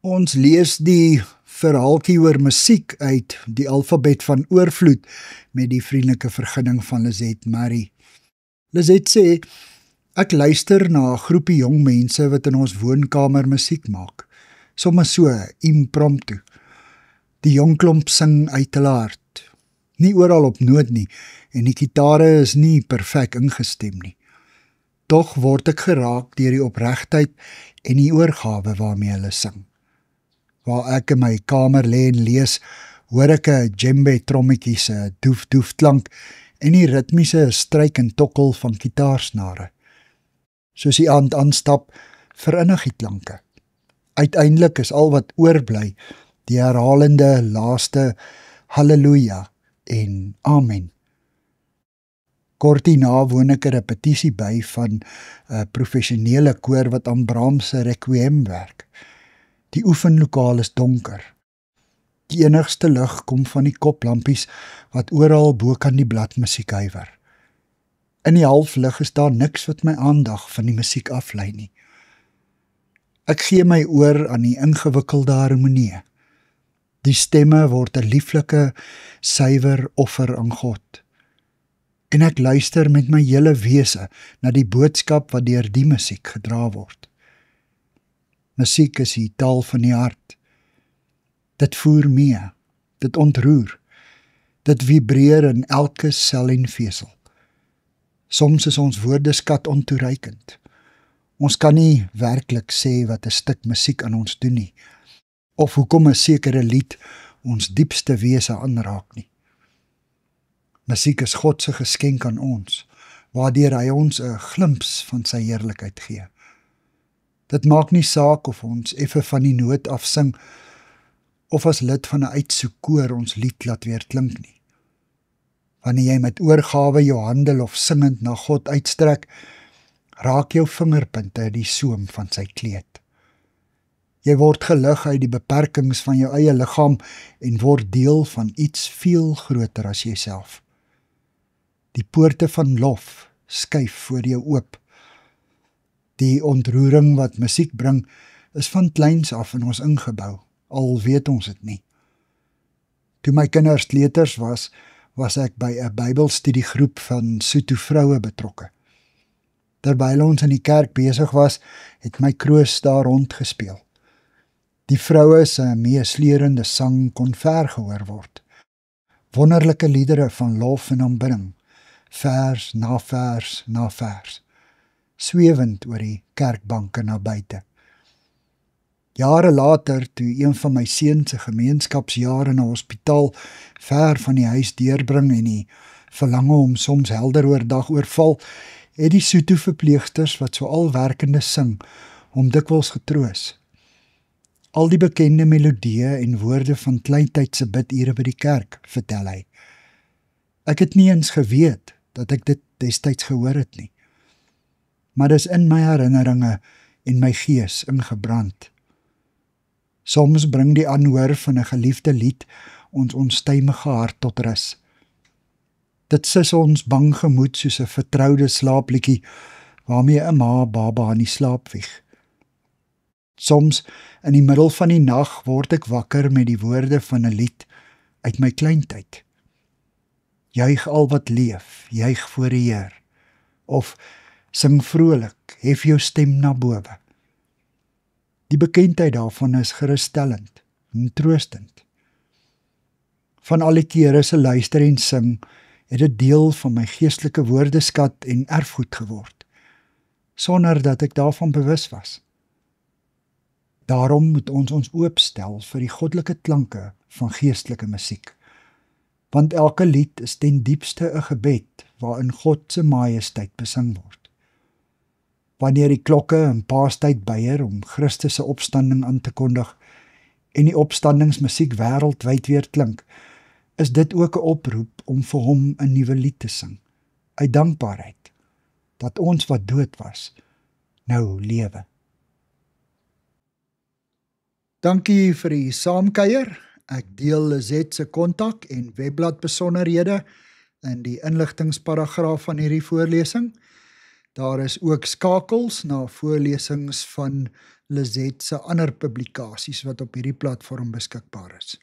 Ons lees die verhaaltjie oor musiek uit die alfabet van oorvloed met die vriendelike vergunning van Lizette Marie. Lizette sê, ek luister na 'n groepie jong mense wat in ons woonkamer musiek maak. Soms so, impromptu. Die jong klomp sing uit hulle hart. Nie oral op noot nie, en die gitare is nie perfek ingestem nie. Tog word ek geraak deur die opregtheid en die oorgawe waarmee hulle sing. Waar ek in my kamer lê en lees, hoor ek 'n djembe trommetjie se doef klank en die ritmiese stryk en tokkel van gitaarsnare. Soos die aand aanstap, verinnig die klanke. Uiteindelik is al wat oorbly die herhalende laaste halleluja en amen. Kort hierna woon ek 'n repetisie by van 'n professionele koor wat aan Brahms se Requiem werk. Die oefenlokaal is donker. Die enigste lig kom van die koplampies wat oral bo kan die bladmusiek huiwer. In die halflig is daar niks wat my aandag van die musiek aflei nie. Ek gee my oor aan die ingewikkelde harmonie. Die stemme word 'n lieflike, suiwer offer aan God. En ek luister met my hele wese na die boodskap wat deur die musiek gedra word. Musiek is die taal van die hart. Dit voer mee, dit ontroer, dit vibreer in elke sel en vesel. Soms is ons woordeskat ontoereikend. Ons kan nie werklik sê wat 'n stuk musiek aan ons doen nie, of hoekom 'n sekere lied ons diepste wese aanraak nie. Musiek is God se geskenk aan ons, waardeur hy ons 'n glimps van sy heerlikheid gee. Dit maak nie saak of ons effe van die noot afsing, of as lid van 'n uitsoekkoor ons lied laat weer klink nie. Wanneer jy met oorgawe jou handel of singend na God uitstrek, raak jou vingerpunte die soem van sy kleed. Jy word gelig uit die beperkings van jou eie liggaam en word deel van iets veel groter as jouself. Die poorte van lof skuif voor jou oop. Die ontroering wat musiek bring, is van kleins af in ons ingebou, al weet ons dit nie. Toe my kinders kleuters was ek by 'n Bybelstudiegroep van Sotho vroue betrokke. Terwyl ons in die kerk besig was, het my kroos daar rond gespeel. Die vroue se meesleurende sang kon ver gehoor word. Wonderlike liedere van lof en aanbidding, vers na vers na vers, swewend oor die kerkbanke na buite. Jare later, toe een van my seuns se gemeenskapsjare in 'n hospitaal ver van die huis deurbring en die verlange om soms helder oordag oorval, het die Sotho verpleegsters wat so al werkende sing, hom dikwels getroos. Al die bekende melodieë en woorde van kleintydse bidure by die kerk, vertel hy. Ek het nie eens geweet dat ek dit destyds gehoor het nie. Maar dis in my herinneringe en my gees ingebrand. Soms bring die aanhoor van 'n geliefde lied ons onstuimige hart tot rus. Dit sis ons bang gemoed soos 'n vertroude slaapliedjie waarmee 'n ma baba aan die slaap wieg. Soms in die middel van die nag word ek wakker met die woorde van 'n lied uit my kleintyd. Juig al wat leef, juig voor die Heer. Of sing vrolik, hef jou stem na bowe. Die bekendheid daarvan is gerusstellend en troostend. Van al die kere se luister en sing, het dit deel van my geestelike woordeskat en erfgoed geword, sonder dat ek daarvan bewus was. Daarom moet ons oopstel vir die goddelike klanke van geestelike musiek, want elke lied is ten diepste 'n gebed waarin God se majesteit besing word. Wanneer die klokke in Paastyd beier om Christus se opstanding aan te kondig en die opstandingsmusiek wêreldwyd weer klink, is dit ook 'n oproep om vir hom 'n nuwe lied te sing, uit dankbaarheid, dat ons wat dood was, nou lewe. Dankie vir die saamkuier. Ek deel Lizette se kontak en webblad besonderhede in die inligtingsparagraaf van hierdie voorlesing. Daar is ook skakels na voorlesings van Lizet se ander publikasies wat op hierdie platform beskikbaar is.